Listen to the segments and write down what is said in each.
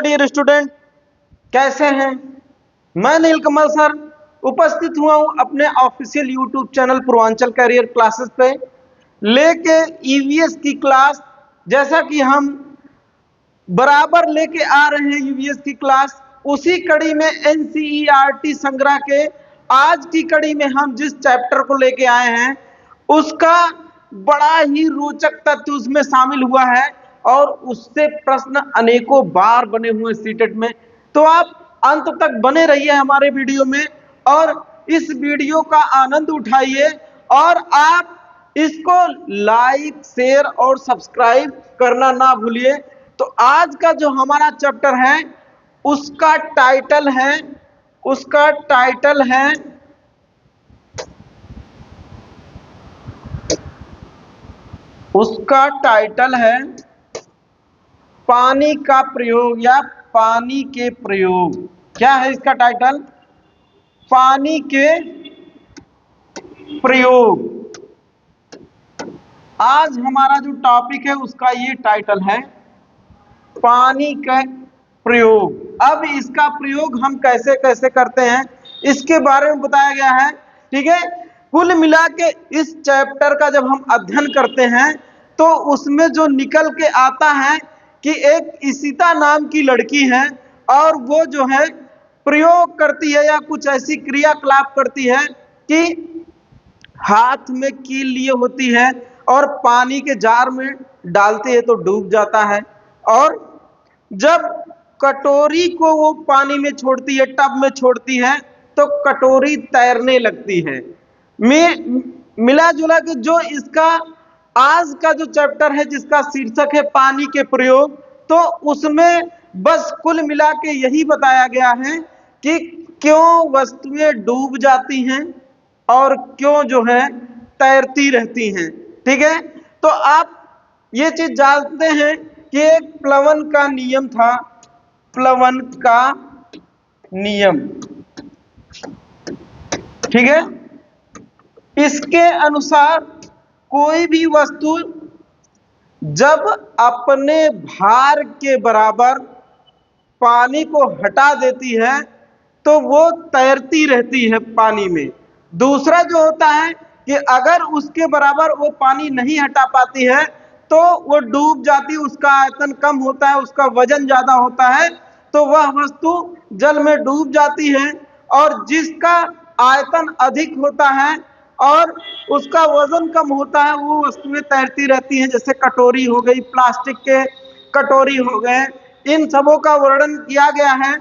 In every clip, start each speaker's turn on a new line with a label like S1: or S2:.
S1: Hello dear student, कैसे हैं? मैं नीलकमल सर उपस्थित हुआ हूं अपने official YouTube channel Purvanchal career classes पे लेके ईवीएस की क्लास। जैसा कि हम बराबर लेके आ रहे हैं ईवीएस की क्लास, उसी कड़ी में एनसीईआरटी संग्रह के आज की कड़ी में हम जिस चैप्टर को लेके आए हैं उसका बड़ा ही रोचक तथ्य उसमें शामिल हुआ है और उससे प्रश्न अनेकों बार बने हुए सीटेट में। तो आप अंत तक बने रहिए हमारे वीडियो में और इस वीडियो का आनंद उठाइए और आप इसको लाइक, शेयर और सब्सक्राइब करना ना भूलिए। तो आज का जो हमारा चैप्टर है उसका टाइटल है पानी का प्रयोग या पानी के प्रयोग। क्या है इसका टाइटल? पानी के प्रयोग। आज हमारा जो टॉपिक है उसका ये टाइटल है पानी का प्रयोग। अब इसका प्रयोग हम कैसे कैसे करते हैं इसके बारे में बताया गया है। ठीक है, कुल मिला के इस चैप्टर का जब हम अध्ययन करते हैं तो उसमें जो निकल के आता है कि एक इशिता नाम की लड़की है और वो जो है प्रयोग करती है या कुछ ऐसी क्रियाकलाप करती है कि हाथ में कील लिए होती है और पानी के जार में डालती है तो डूब जाता है, और जब कटोरी को वो पानी में छोड़ती है, टब में छोड़ती है, तो कटोरी तैरने लगती है। मिला जुला के जो इसका आज का जो चैप्टर है जिसका शीर्षक है पानी के प्रयोग, तो उसमें बस कुल मिला के यही बताया गया है कि क्यों वस्तुएं डूब जाती हैं और क्यों जो है तैरती रहती हैं। ठीक है, तो आप ये चीज जानते हैं कि एक प्लवन का नियम था, प्लवन का नियम। ठीक है, इसके अनुसार कोई भी वस्तु जब अपने भार के बराबर पानी को हटा देती है तो वो तैरती रहती है पानी में। दूसरा जो होता है कि अगर उसके बराबर वो पानी नहीं हटा पाती है तो वो डूब जाती है, उसका आयतन कम होता है, उसका वजन ज्यादा होता है, तो वह वस्तु जल में डूब जाती है। और जिसका आयतन अधिक होता है और उसका वजन कम होता है वो वस्तुएं तैरती रहती हैं। जैसे कटोरी हो गई, प्लास्टिक के कटोरी हो गए, इन सबों का वर्णन किया गया है।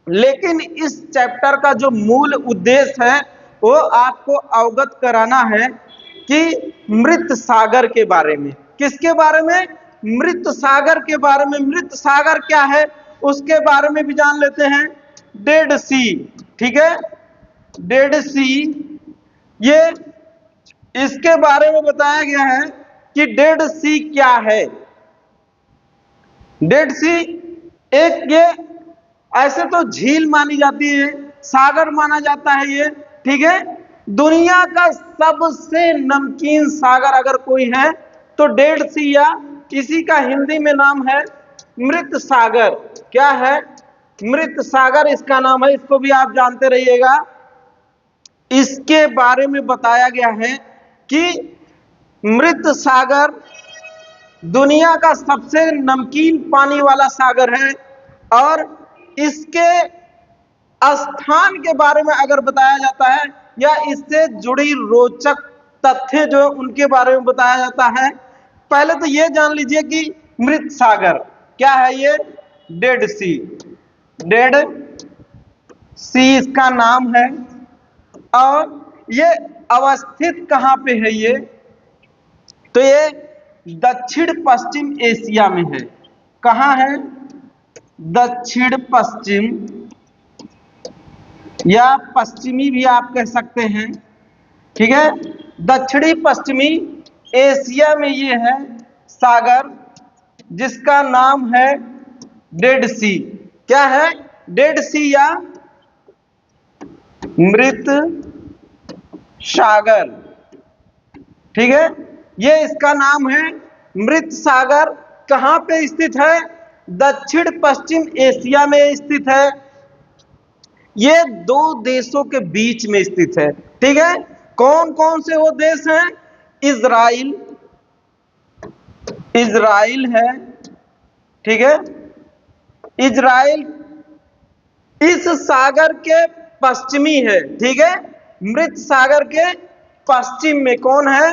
S1: लेकिन इस चैप्टर का जो मूल उद्देश्य है वो आपको अवगत कराना है कि मृत सागर के बारे में। किसके बारे में? मृत सागर के बारे में। मृत सागर क्या है उसके बारे में भी जान लेते हैं। डेड सी, ठीक है, डेड सी, ये इसके बारे में बताया गया है कि डेड सी क्या है। डेड सी एक ये ऐसे तो झील मानी जाती है, सागर माना जाता है ये। ठीक है, दुनिया का सबसे नमकीन सागर अगर कोई है तो डेड सी, या इसी का हिंदी में नाम है मृत सागर। क्या है? मृत सागर इसका नाम है, इसको भी आप जानते रहिएगा। इसके बारे में बताया गया है कि मृत सागर दुनिया का सबसे नमकीन पानी वाला सागर है और इसके स्थान के बारे में अगर बताया जाता है या इससे जुड़ी रोचक तथ्य जो उनके बारे में बताया जाता है, पहले तो ये जान लीजिए कि मृत सागर क्या है। ये डेड सी, डेड सी इसका नाम है और ये अवस्थित कहां पे है ये? तो ये दक्षिण पश्चिम एशिया में है। कहां है? दक्षिण पश्चिम या पश्चिमी भी आप कह सकते हैं। ठीक है, दक्षिणी पश्चिमी एशिया में ये है सागर जिसका नाम है डेड सी। क्या है? डेड सी या मृत सागर। ठीक है, ये इसका नाम है मृत सागर। कहां पे स्थित है? दक्षिण पश्चिम एशिया में स्थित है। ये दो देशों के बीच में स्थित है। ठीक है, कौन कौन से वो देश हैं? इजराइल, इजराइल है, ठीक है, इजराइल इस सागर के पश्चिमी है। ठीक है, मृत सागर के पश्चिम में कौन है?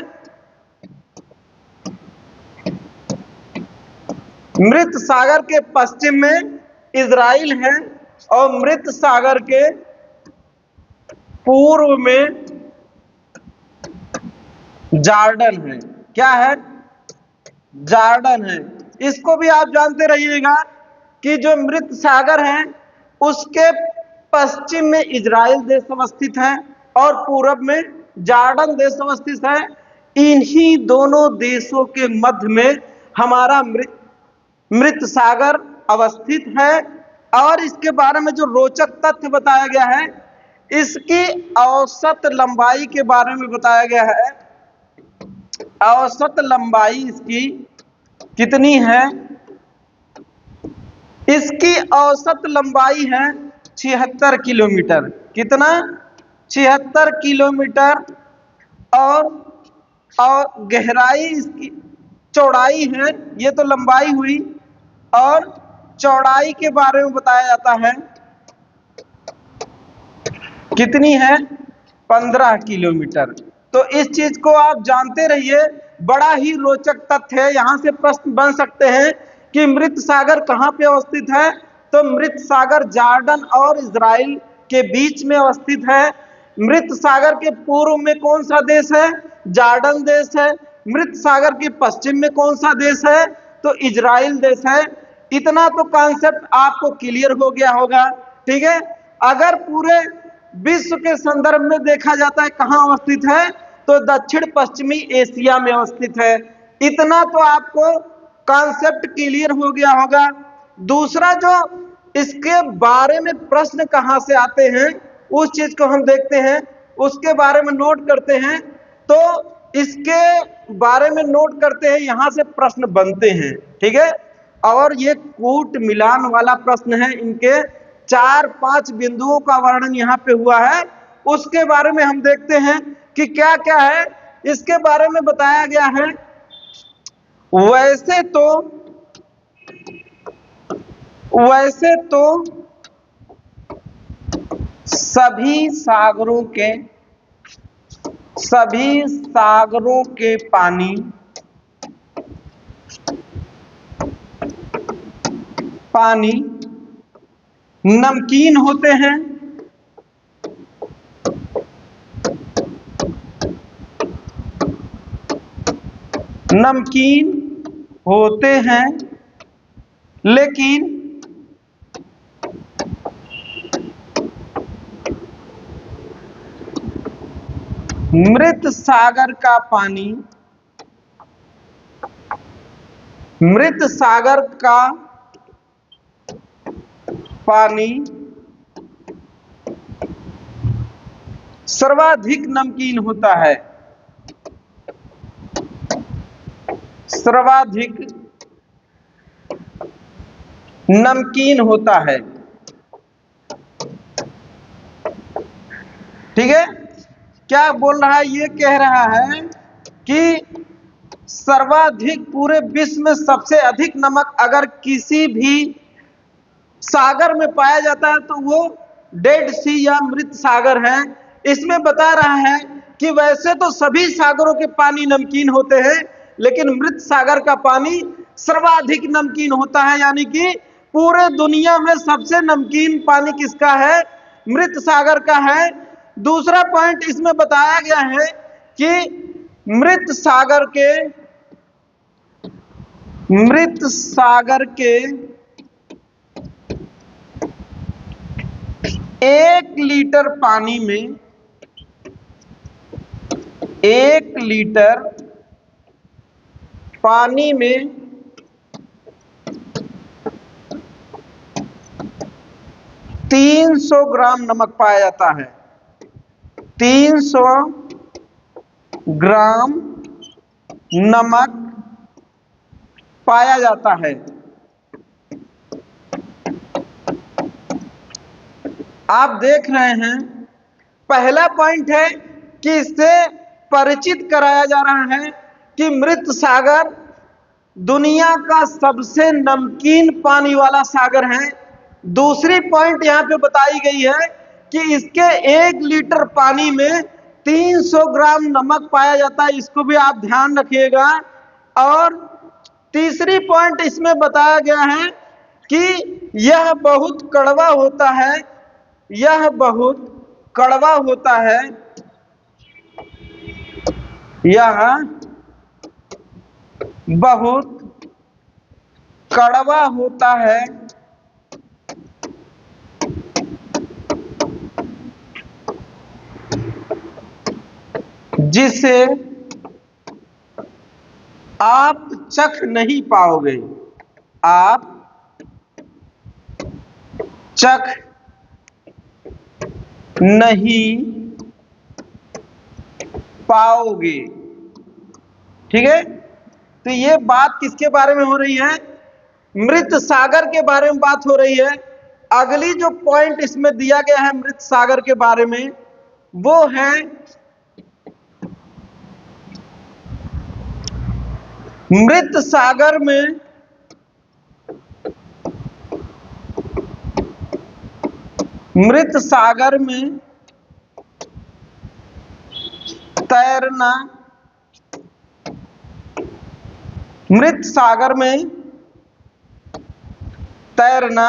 S1: मृत सागर के पश्चिम में इजराइल है और मृत सागर के पूर्व में जॉर्डन है। क्या है? जॉर्डन है। इसको भी आप जानते रहिएगा कि जो मृत सागर है उसके पश्चिम में इजराइल देश अवस्थित है और पूरब में जॉर्डन देश अवस्थित है। इन्हीं दोनों देशों के मध्य में हमारा मृत सागर अवस्थित है। और इसके बारे में जो रोचक तथ्य बताया गया है, इसकी औसत लंबाई के बारे में बताया गया है। औसत लंबाई इसकी कितनी है? इसकी औसत लंबाई है 76 किलोमीटर। कितना? 76 किलोमीटर। और गहराई इसकी, चौड़ाई है, ये तो लंबाई हुई, और चौड़ाई के बारे में बताया जाता है कितनी है? 15 किलोमीटर। तो इस चीज को आप जानते रहिए, बड़ा ही रोचक तथ्य है। यहां से प्रश्न बन सकते हैं कि मृत सागर कहां पे अवस्थित है? तो मृत सागर जॉर्डन और इजराइल के बीच में अवस्थित है। मृत सागर के पूर्व में कौन सा देश है? जॉर्डन देश है। मृत सागर के पश्चिम में कौन सा देश है? तो इजराइल देश है। इतना तो कॉन्सेप्ट आपको क्लियर हो गया होगा। ठीक है, अगर पूरे विश्व के संदर्भ में देखा जाता है कहां अवस्थित है, तो दक्षिण पश्चिमी एशिया में अवस्थित है। इतना तो आपको कॉन्सेप्ट क्लियर हो गया होगा। दूसरा, जो इसके बारे में प्रश्न कहां से आते हैं उस चीज को हम देखते हैं, उसके बारे में नोट करते हैं। तो इसके बारे में नोट करते हैं, यहां से प्रश्न बनते हैं। ठीक है, और ये कूट मिलान वाला प्रश्न है। इनके 4-5 बिंदुओं का वर्णन यहां पे हुआ है। उसके बारे में हम देखते हैं कि क्या क्या है। इसके बारे में बताया गया है, वैसे तो सभी सागरों के पानी नमकीन होते हैं। नमकीन होते हैं, लेकिन मृत सागर का पानी सर्वाधिक नमकीन होता है। सर्वाधिक नमकीन होता है। ठीक है, क्या बोल रहा है? ये कह रहा है कि सर्वाधिक, पूरे विश्व में सबसे अधिक नमक अगर किसी भी सागर में पाया जाता है तो वो डेड सी या मृत सागर है। इसमें बता रहा है कि वैसे तो सभी सागरों के पानी नमकीन होते हैं, लेकिन मृत सागर का पानी सर्वाधिक नमकीन होता है। यानी कि पूरे दुनिया में सबसे नमकीन पानी किसका है? मृत सागर का है। दूसरा पॉइंट इसमें बताया गया है कि मृत सागर के 1 लीटर पानी में 1 लीटर पानी में 300 ग्राम नमक पाया जाता है। 300 ग्राम नमक पाया जाता है। आप देख रहे हैं, पहला पॉइंट है कि इससे परिचित कराया जा रहा है कि मृत सागर दुनिया का सबसे नमकीन पानी वाला सागर है। दूसरी पॉइंट यहां पे बताई गई है कि इसके 1 लीटर पानी में 300 ग्राम नमक पाया जाता है, इसको भी आप ध्यान रखिएगा। और तीसरी पॉइंट इसमें बताया गया है कि यह बहुत कड़वा होता है, यह बहुत कड़वा होता है, यह बहुत कड़वा होता है, जिसे आप चख नहीं पाओगे, आप चख नहीं पाओगे। ठीक है, तो ये बात किसके बारे में हो रही है? मृत सागर के बारे में बात हो रही है। अगली जो पॉइंट इसमें दिया गया है मृत सागर के बारे में, वो है मृत सागर में तैरना, मृत सागर में तैरना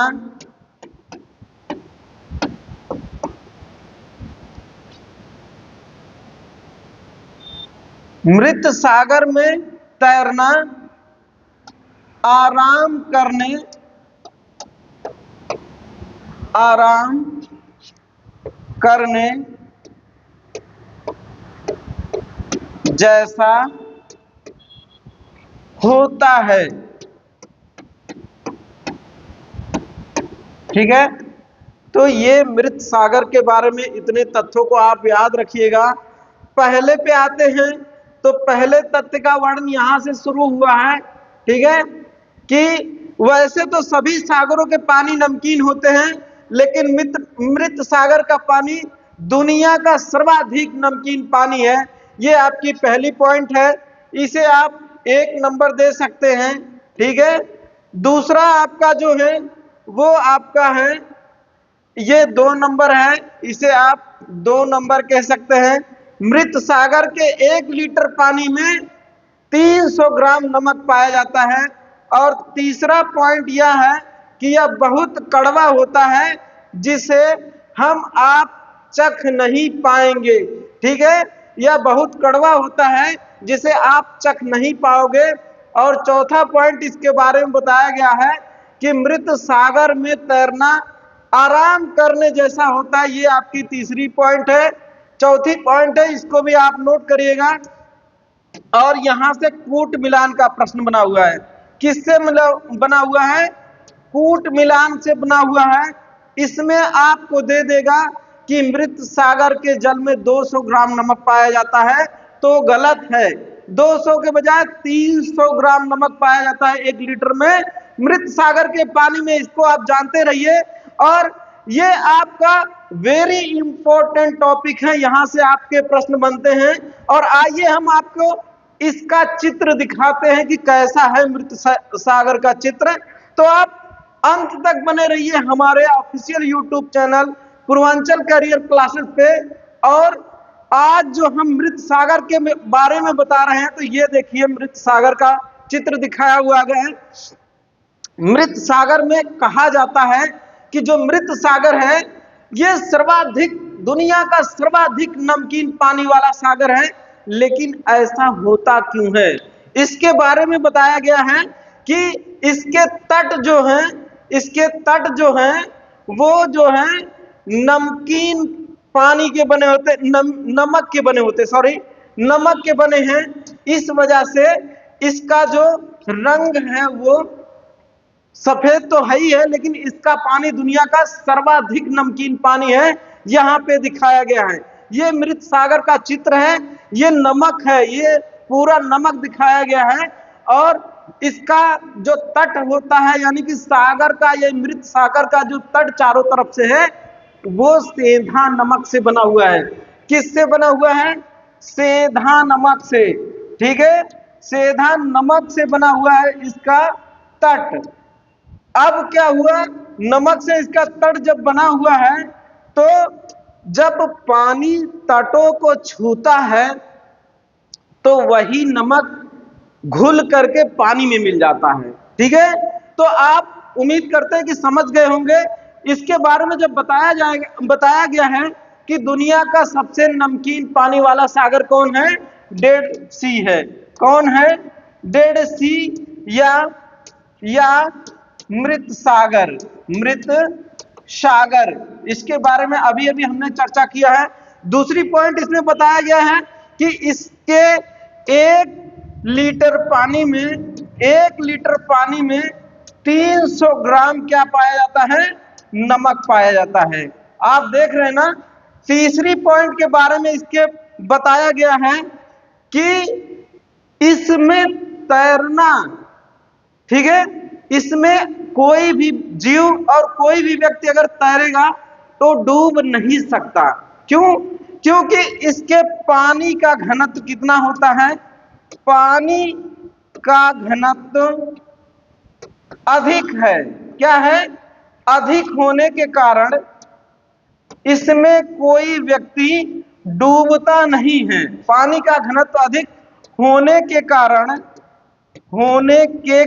S1: मृत सागर में तैरना आराम करने जैसा होता है। ठीक है, तो ये मृत सागर के बारे में इतने तथ्यों को आप याद रखिएगा। पहले पे आते हैं, तो पहले तथ्य का वर्णन यहां से शुरू हुआ है। ठीक है, कि वैसे तो सभी सागरों के पानी नमकीन होते हैं, लेकिन मृत सागर का पानी दुनिया का सर्वाधिक नमकीन पानी है। ये आपकी पहली पॉइंट है, इसे आप 1 नंबर दे सकते हैं। ठीक है, दूसरा आपका जो है वो आपका है, ये 2 नंबर है, इसे आप 2 नंबर कह सकते हैं। मृत सागर के 1 लीटर पानी में 300 ग्राम नमक पाया जाता है। और तीसरा पॉइंट यह है कि यह बहुत कड़वा होता है, जिसे आप चख नहीं पाएंगे। ठीक है, यह बहुत कड़वा होता है, जिसे आप चख नहीं पाओगे। और चौथा पॉइंट इसके बारे में बताया गया है कि मृत सागर में तैरना आराम करने जैसा होता है। ये आपकी तीसरी पॉइंट है। चौथी पॉइंट है, इसको भी आप नोट करिएगा। और यहां से कूट मिलान का प्रश्न बना हुआ है। किससे बना हुआ है? कूट मिलान से बना हुआ है। इसमें आपको दे देगा कि मृत सागर के जल में 200 ग्राम नमक पाया जाता है, तो गलत है। 200 के बजाय 300 ग्राम नमक पाया जाता है 1 लीटर में मृत सागर के पानी में। इसको आप जानते रहिए। और ये आपका वेरी इंपॉर्टेंट टॉपिक है, यहां से आपके प्रश्न बनते हैं। और आइए हम आपको इसका चित्र दिखाते हैं कि कैसा है मृत सागर का चित्र। तो आप अंत तक बने रहिए हमारे official YouTube channel Purvanchal career classes पे। और आज जो हम मृत सागर के बारे में बता रहे हैं, तो ये देखिए मृत सागर का चित्र दिखाया हुआ है। मृत सागर में कहा जाता है कि जो मृत सागर है, ये दुनिया का सर्वाधिक नमकीन पानी वाला सागर है। लेकिन ऐसा होता क्यों है, इसके बारे में बताया गया है कि इसके तट जो हैं वो जो है नमकीन पानी के बने होते, नमक के बने हैं। इस वजह से इसका जो रंग है वो सफेद तो है ही है, लेकिन इसका पानी दुनिया का सर्वाधिक नमकीन पानी है, यहां पे दिखाया गया है। ये मृत सागर का चित्र है, ये नमक है, ये पूरा नमक दिखाया गया है। और इसका जो तट होता है, यानी कि सागर का, ये मृत सागर का जो तट चारों तरफ से है, वो सेंधा नमक से बना हुआ है। किससे बना हुआ है? सेंधा नमक से। ठीक है, सेंधा नमक से बना हुआ है इसका तट। अब क्या हुआ, नमक से इसका तट जब बना हुआ है तो जब पानी तटों को छूता है तो वही नमक घुल करके पानी में मिल जाता है। ठीक है, तो आप उम्मीद करते हैं कि समझ गए होंगे। इसके बारे में जब बताया गया है कि दुनिया का सबसे नमकीन पानी वाला सागर कौन है? डेड सी है। कौन है? डेड सी या मृत सागर, मृत सागर। इसके बारे में अभी अभी हमने चर्चा किया है। दूसरी पॉइंट इसमें बताया गया है कि इसके 1 लीटर पानी में 300 ग्राम क्या पाया जाता है? नमक पाया जाता है। आप देख रहे हैं ना। तीसरी पॉइंट के बारे में इसके बताया गया है कि इसमें तैरना, ठीक है, इसमें कोई भी जीव और कोई भी व्यक्ति अगर तैरेगा तो डूब नहीं सकता। क्यों? क्योंकि इसके पानी का घनत्व कितना होता है? पानी का घनत्व अधिक है। क्या है? अधिक होने के कारण इसमें कोई व्यक्ति डूबता नहीं है। पानी का घनत्व अधिक होने के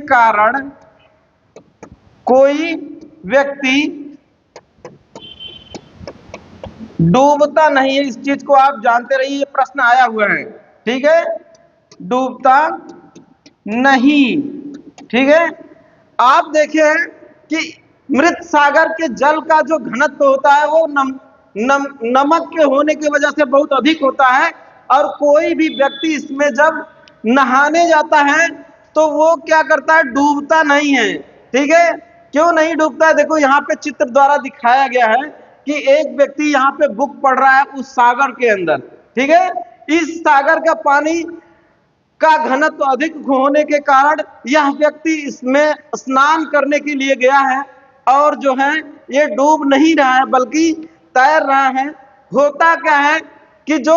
S1: कारण कोई व्यक्ति डूबता नहीं है। इस चीज को आप जानते रहिए, प्रश्न आया हुआ है। ठीक है, डूबता नहीं। ठीक है, आप देखें कि मृत सागर के जल का जो घनत्व होता है वो नमक के होने की वजह से बहुत अधिक होता है, और कोई भी व्यक्ति इसमें जब नहाने जाता है तो वो क्या करता है? डूबता नहीं है। ठीक है, क्यों नहीं डूबता है? देखो यहाँ पे चित्र द्वारा दिखाया गया है कि एक व्यक्ति यहाँ पे बुक पढ़ रहा है उस सागर के अंदर। ठीक है, इस सागर का पानी का घनत्व अधिक होने के कारण यह व्यक्ति इसमें स्नान करने के लिए गया है, और जो है ये डूब नहीं रहा है बल्कि तैर रहा है। होता क्या है कि जो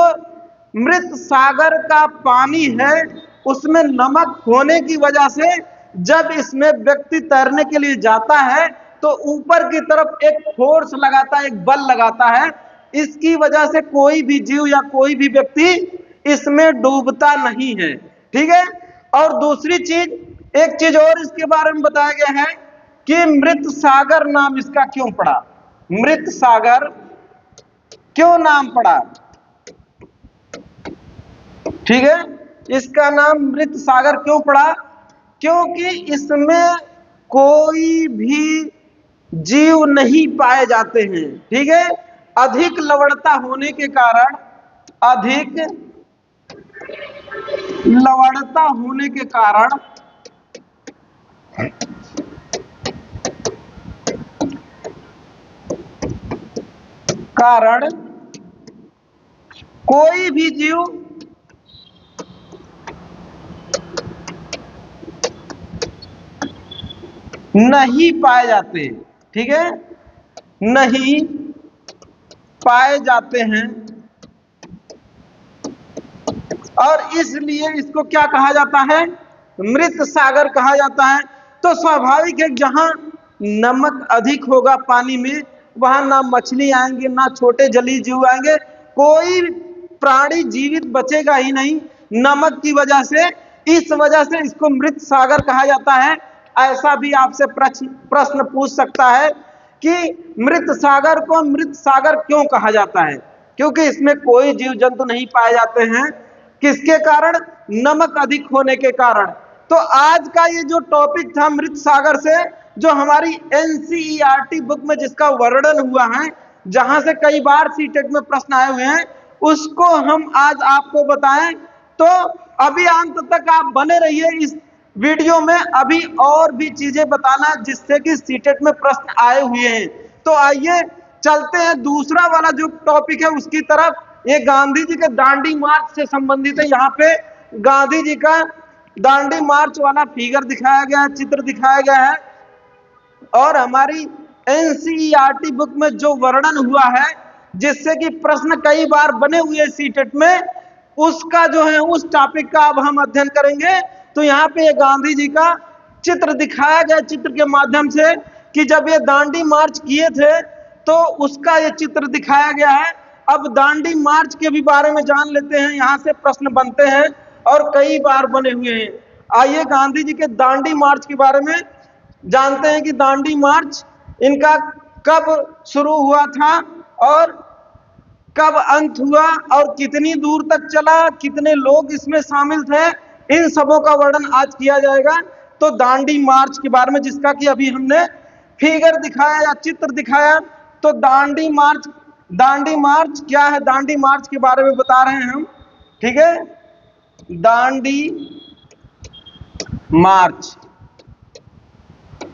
S1: मृत सागर का पानी है उसमें नमक होने की वजह से जब इसमें व्यक्ति तैरने के लिए जाता है तो ऊपर की तरफ एक फोर्स लगाता है, एक बल लगाता है। इसकी वजह से कोई भी जीव या कोई भी व्यक्ति इसमें डूबता नहीं है। ठीक है, और दूसरी चीज, एक चीज और इसके बारे में बताया गया है कि मृत सागर नाम इसका क्यों पड़ा? मृत सागर क्यों नाम पड़ा? ठीक है, इसका नाम मृत सागर क्यों पड़ा? क्योंकि इसमें कोई भी जीव नहीं पाए जाते हैं। ठीक है, अधिक लवणता होने के कारण, अधिक लवणता होने के कारण कोई भी जीव नहीं पाए जाते। ठीक है, नहीं पाए जाते हैं, और इसलिए इसको क्या कहा जाता है? मृत सागर कहा जाता है। तो स्वाभाविक है जहां नमक अधिक होगा पानी में वहां ना मछली आएंगे, ना छोटे जलीय जीव आएंगे, कोई प्राणी जीवित बचेगा ही नहीं नमक की वजह से। इस वजह से इसको मृत सागर कहा जाता है। ऐसा भी आपसे प्रश्न पूछ सकता है कि मृत सागर को मृत सागर क्यों कहा जाता है? क्योंकि इसमें कोई जीव जंतु नहीं पाए जाते हैं। किसके कारण? नमक अधिक होने के कारण। तो आज का ये जो टॉपिक था मृत सागर से, जो हमारी एनसीईआरटी बुक में जिसका वर्णन हुआ है, जहां से कई बार सीटेट में प्रश्न आए हुए हैं, उसको हम आज आपको बताएं। तो अभी अंत तक आप बने रहिए इस वीडियो में, अभी और भी चीजें बताना जिससे कि सीटेट में प्रश्न आए हुए हैं। तो आइए चलते हैं दूसरा वाला जो टॉपिक है उसकी तरफ। ये गांधी जी के दांडी मार्च से संबंधित है। यहाँ पे गांधी जी का दांडी मार्च वाला फिगर दिखाया गया है, चित्र दिखाया गया है, और हमारी एनसीईआरटी बुक में जो वर्णन हुआ है, जिससे कि प्रश्न कई बार बने हुए सीटेट में, उसका जो है उस टॉपिक का अब हम अध्ययन करेंगे। तो यहाँ पे ये गांधी जी का चित्र दिखाया गया, चित्र के माध्यम से कि जब ये दांडी मार्च किए थे तो उसका ये चित्र दिखाया गया है। अब दांडी मार्च के भी बारे में जान लेते हैं, यहाँ से प्रश्न बनते हैं और कई बार बने हुए हैं। आइए गांधी जी के दांडी मार्च के बारे में जानते हैं कि दांडी मार्च इनका कब शुरू हुआ था और कब अंत हुआ और कितनी दूर तक चला, कितने लोग इसमें शामिल थे, इन सबों का वर्णन आज किया जाएगा। तो दांडी मार्च के बारे में, जिसका कि अभी हमने फिगर दिखाया या चित्र दिखाया, तो दांडी मार्च क्या है, दांडी मार्च के बारे में बता रहे हैं हम, ठीक है। दांडी मार्च,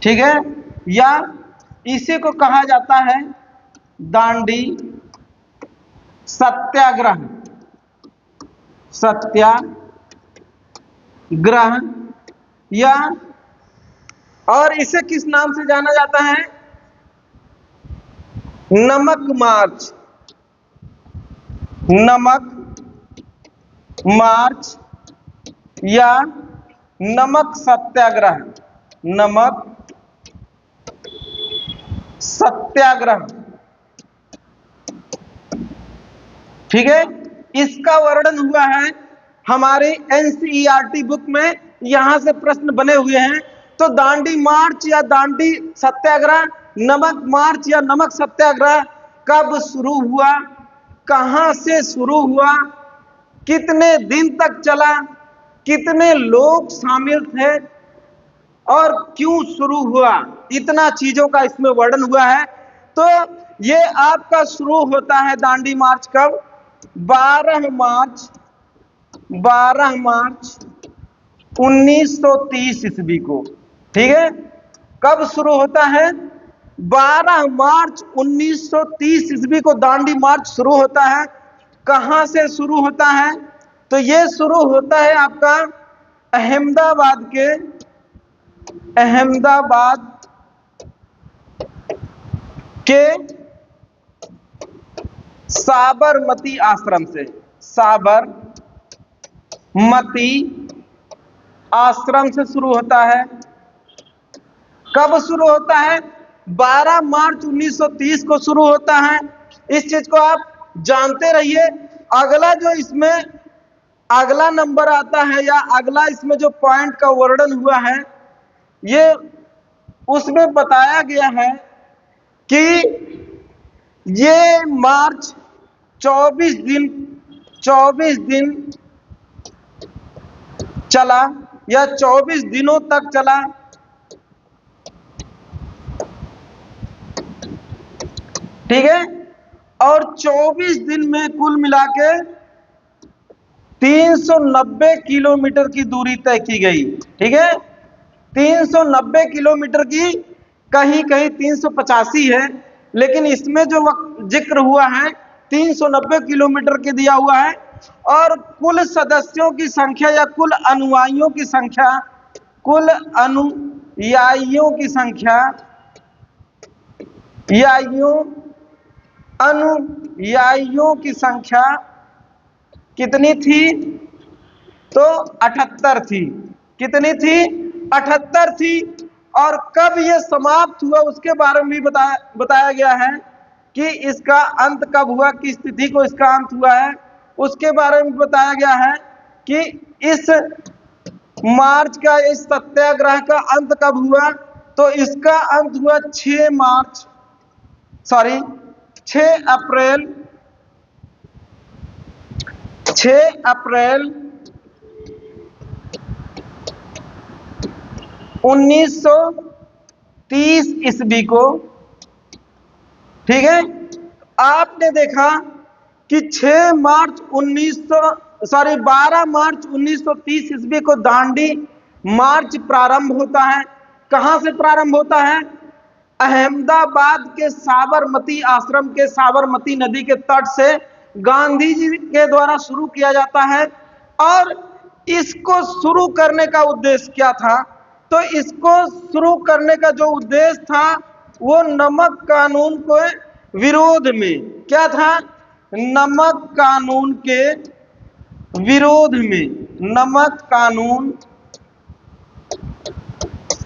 S1: ठीक है, या इसी को कहा जाता है दांडी सत्याग्रह, सत्याग्रह, या और इसे किस नाम से जाना जाता है, नमक मार्च, नमक मार्च या नमक सत्याग्रह, नमक सत्याग्रह, ठीक है। इसका वर्णन हुआ है हमारे एनसीईआरटी बुक में, यहां से प्रश्न बने हुए हैं। तो दांडी मार्च या दांडी सत्याग्रह, नमक मार्च या नमक सत्याग्रह कब शुरू हुआ, कहां से शुरू हुआ, कितने दिन तक चला, कितने लोग शामिल थे और क्यों शुरू हुआ, इतना चीजों का इसमें वर्णन हुआ है। तो ये आपका शुरू होता है दांडी मार्च कब, 12 मार्च 1930 ईस्वी को, ठीक है। कब शुरू होता है, 12 मार्च 1930 ईस्वी को दांडी मार्च शुरू होता है। कहां से शुरू होता है, तो ये शुरू होता है आपका अहमदाबाद के साबरमती आश्रम से, साबरमती आश्रम से शुरू होता है। कब शुरू होता है, 12 मार्च 1930 को शुरू होता है। इस चीज को आप जानते रहिए। अगला जो इसमें अगला नंबर आता है या अगला इसमें जो पॉइंट का वर्णन हुआ है, ये उसमें बताया गया है कि ये मार्च 24 दिन चला या 24 दिनों तक चला, ठीक है। और 24 दिन में कुल मिला के 390 किलोमीटर की दूरी तय की गई, ठीक है। 390 किलोमीटर की, कहीं कहीं 385 है, लेकिन इसमें जो जिक्र हुआ है 390 किलोमीटर के दिया हुआ है। और कुल सदस्यों की संख्या या कुल अनुयायियों की संख्या, कुल अनुयायियों की संख्या, अनुयायियों की संख्या कितनी थी, तो 78 थी। कितनी थी, 78 थी। और कब यह समाप्त हुआ उसके बारे में भी बताया गया है कि इसका अंत कब हुआ, किस तिथि को इसका अंत हुआ है, उसके बारे में बताया गया है कि इस मार्च का, इस सत्याग्रह का अंत कब हुआ। तो इसका अंत हुआ 6 अप्रैल 1930 ईस्वी को, ठीक है। आपने देखा कि 12 मार्च 1930 ईस्वी को दांडी मार्च प्रारंभ होता है। कहां से प्रारंभ होता है, अहमदाबाद के साबरमती आश्रम के साबरमती नदी के तट से गांधी जी के द्वारा शुरू किया जाता है। और इसको शुरू करने का उद्देश्य क्या था, तो इसको शुरू करने का जो उद्देश्य था वो नमक कानून के विरोध में, क्या था, नमक कानून के विरोध में, नमक कानून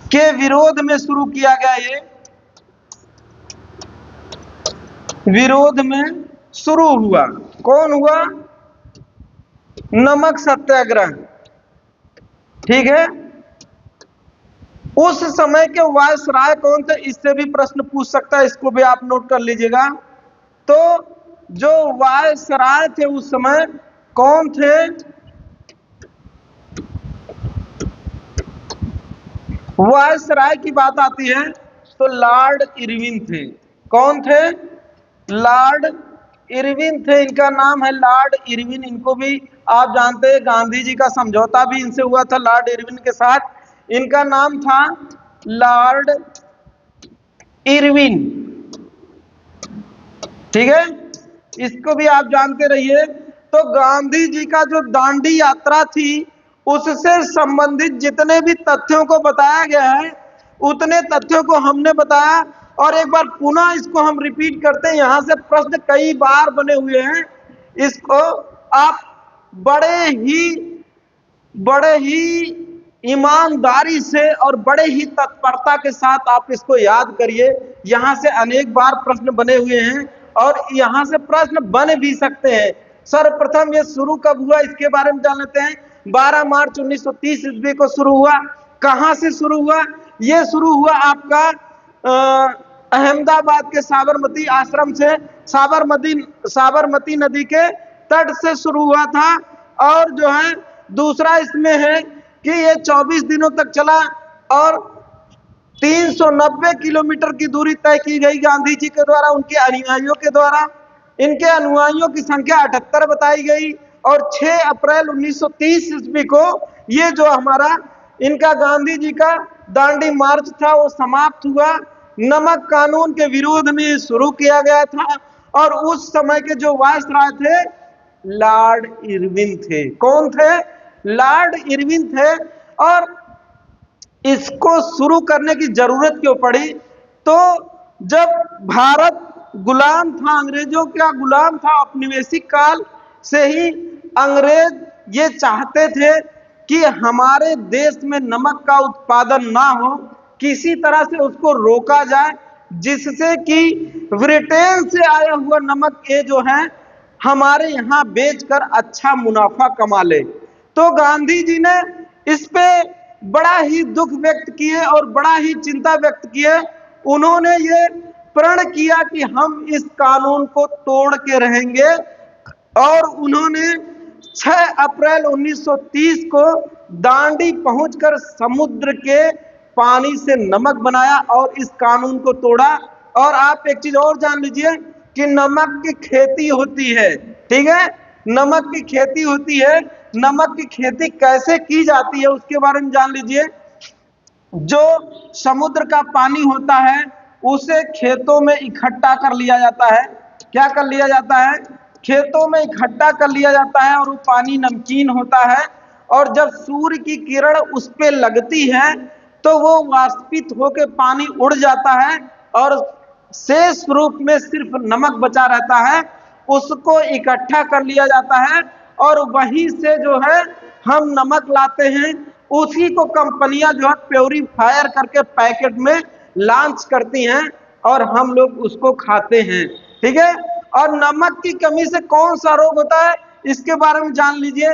S1: के विरोध में शुरू किया गया, ये विरोध में शुरू हुआ। कौन हुआ? नमक सत्याग्रह। ठीक है। उस समय के वायसराय कौन थे? इससे भी प्रश्न पूछ सकता है, इसको भी आप नोट कर लीजिएगा। तो जो वायसराय थे उस समय कौन थे? वायसराय की बात आती है तो लॉर्ड इरविन थे। कौन थे? लॉर्ड इरविन थे। इनका नाम है लॉर्ड इरविन। इनको भी आप जानते हैं, गांधी जी का समझौता भी इनसे हुआ था लॉर्ड इरविन के साथ। इनका नाम था लॉर्ड इरविन। ठीक है, इसको भी आप जानते रहिए। तो गांधी जी का जो दांडी यात्रा थी उससे संबंधित जितने भी तथ्यों को बताया गया है उतने तथ्यों को हमने बताया, और एक बार पुनः इसको हम रिपीट करते हैं। यहां से प्रश्न कई बार बने हुए हैं, इसको आप बड़े ही ईमानदारी से और बड़े ही तत्परता के साथ आप इसको याद करिए। यहां से अनेक बार प्रश्न बने हुए हैं और यहां से प्रश्न बन भी सकते हैं। सर्वप्रथम ये शुरू कब हुआ इसके बारे में जान लेते हैं। 12 मार्च 1930 ईस्वी को शुरू हुआ। कहां से शुरू हुआ? ये शुरू हुआ आपका अहमदाबाद के साबरमती आश्रम से। साबरमती नदी के तट से शुरू हुआ था। और जो है दूसरा इसमें है कि ये 24 दिनों तक चला और 390 किलोमीटर की दूरी तय की गई गांधी जी के द्वारा, उनके अनुयायियों के द्वारा। इनके अनुयायियों की संख्या 78 बताई गई और 6 अप्रैल 1930 ईस्वी को ये जो हमारा इनका गांधी जी का दांडी मार्च था वो समाप्त हुआ। नमक कानून के विरोध में शुरू किया गया था और उस समय के जो वायसराय थे लॉर्ड इरविन थे। कौन थे? लॉर्ड इरविन थे। और इसको शुरू करने की जरूरत क्यों पड़ी? तो जब भारत गुलाम था, अंग्रेजों का गुलाम था, औपनिवेशिक काल से ही अंग्रेज ये चाहते थे कि हमारे देश में नमक का उत्पादन ना हो, किसी तरह से उसको रोका जाए, जिससे कि ब्रिटेन से आया हुआ नमक ये जो है हमारे यहाँ बेचकर अच्छा मुनाफा कमा ले। तो गांधी जी ने इस पे बड़ा ही दुख व्यक्त किए और बड़ा ही चिंता व्यक्त किए। उन्होंने ये प्रण किया कि हम इस कानून को तोड़ के रहेंगे और उन्होंने 6 अप्रैल 1930 को दांडी पहुंचकर समुद्र के पानी से नमक बनाया और इस कानून को तोड़ा। और आप एक चीज और जान लीजिए कि नमक की खेती होती है। ठीक है, नमक की खेती होती है। नमक की खेती कैसे की जाती है उसके बारे में जान लीजिए। जो समुद्र का पानी होता है उसे खेतों में इकट्ठा कर लिया जाता है। क्या कर लिया जाता है? खेतों में इकट्ठा कर लिया जाता है और वो पानी नमकीन होता है। और जब सूर्य की किरण उस पे लगती है तो वो वाष्पित होकर पानी उड़ जाता है और शेष रूप में सिर्फ नमक बचा रहता है। उसको इकट्ठा कर लिया जाता है और वहीं से जो है हम नमक लाते हैं। उसी को कंपनियां जो है प्योरीफायर करके पैकेट में लॉन्च करती हैं और हम लोग उसको खाते हैं। ठीक है। और नमक की कमी से कौन सा रोग होता है इसके बारे में जान लीजिए।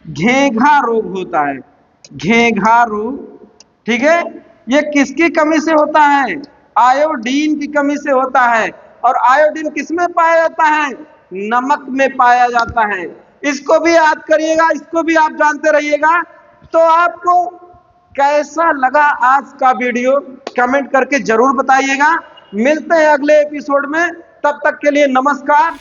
S1: घेंघा रोग होता है, घेंघा रोग। ठीक है, ये किसकी कमी से होता है? आयोडीन की कमी से होता है। और आयोडीन किसमें पाया जाता है? नमक में पाया जाता है। इसको भी याद करिएगा, इसको भी आप जानते रहिएगा। तो आपको कैसा लगा आज का वीडियो कमेंट करके जरूर बताइएगा। मिलते हैं अगले एपिसोड में, तब तक के लिए नमस्कार।